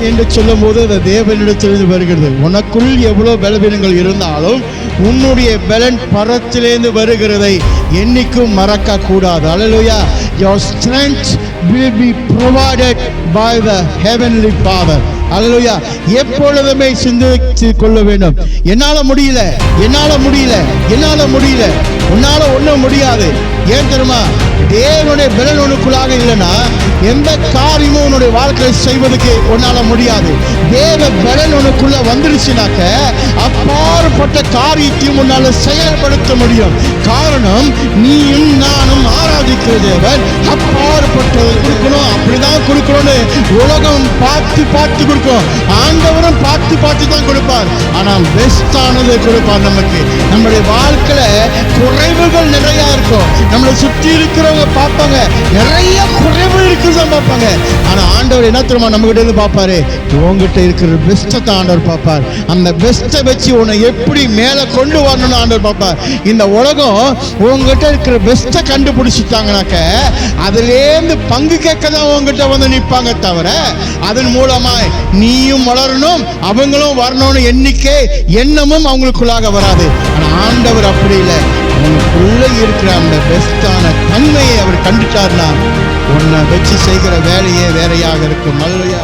என்று சொல்லும் போது அது தேவனிடத்திலிருந்து வருகிறது. உனக்குள் எவ்வளவு பலவீனங்கள் இருந்தாலும் உன்னுடைய பலன் பரத்திலிருந்து வருகிறதை என்னைக்கும் மறக்க கூடாது. அல்லேலூயா. Your strength will be provided by the heavenly Father. அல்லேலூயா. எப்பொழுதுமே சிந்தித்து கொள்ள வேண்டும். என்னால முடியல, உன்னால ஒண்ணும் முடியாது. ஏன் தெரியுமா? தேவனுடைய பலன் உனக்குள்ளாக இல்லைன்னா எந்த காரியமும் உன்னுடைய வாழ்க்கையை செய்வதற்கு உன்னால முடியாது. தேவ பலன் உனக்குள்ள வந்துருச்சுனாக்க அப்பாற்பட்ட காரியத்தையும் உன்னால செயல்படுத்த முடியும். காரணம், நீயும் நானும் ஆராதிக்கிற தேவன் அப்பாற்பட்டது கொடுக்கணும், அப்படிதான் கொடுக்கணும்னு உலகம் பார்த்து கொடுக்கும். ஆண்டவரும் பார்த்து தான் கொடுப்பார். ஆனால் பெஸ்டானதை கொடுப்பார் நமக்கு. நம்முடைய வாழ்க்கையில குறைவுகள் நிறைய இருக்கும். நம்மளை சுற்றி இருக்கிறவங்க பார்ப்பாங்க, நிறைய குறைவு இருக்குதான் பார்ப்பாங்க. ஆனா ஆண்டவர் என்ன தெரியுமா நம்ம கிட்ட இருந்து பார்ப்பாரு? உங்ககிட்ட இருக்கிற பெஸ்ட்டை தான் ஆண்டவர் பார்ப்பார். அந்த பெஸ்ட்டை வச்சு உன்னை எப்படி மேலே கொண்டு வரணும்னு ஆண்டவர் பார்ப்பார். இந்த உலகம் உங்ககிட்ட இருக்கிற பெஸ்ட்டை கண்டுபிடிச்சிட்டாங்கனாக்க அதுலேருந்து பங்கு கேட்க தான் உங்ககிட்ட வந்து நிற்பாங்க. தவிர அதன் மூலமாய் நீயும் வளரணும், அவங்களும் வரணும்னு எண்ணமும் அவங்களுக்குள்ளாக வராது. ஆனால் ஆண்டவர் அப்படி இல்லை. உனக்குள்ள இருக்கிற அந்த பெஸ்டான தன்மையை அவர் கண்டுட்டார்னா உன்னை வச்சு செய்கிற வேலையே வேறையாக இருக்கும். அல்லேலூயா.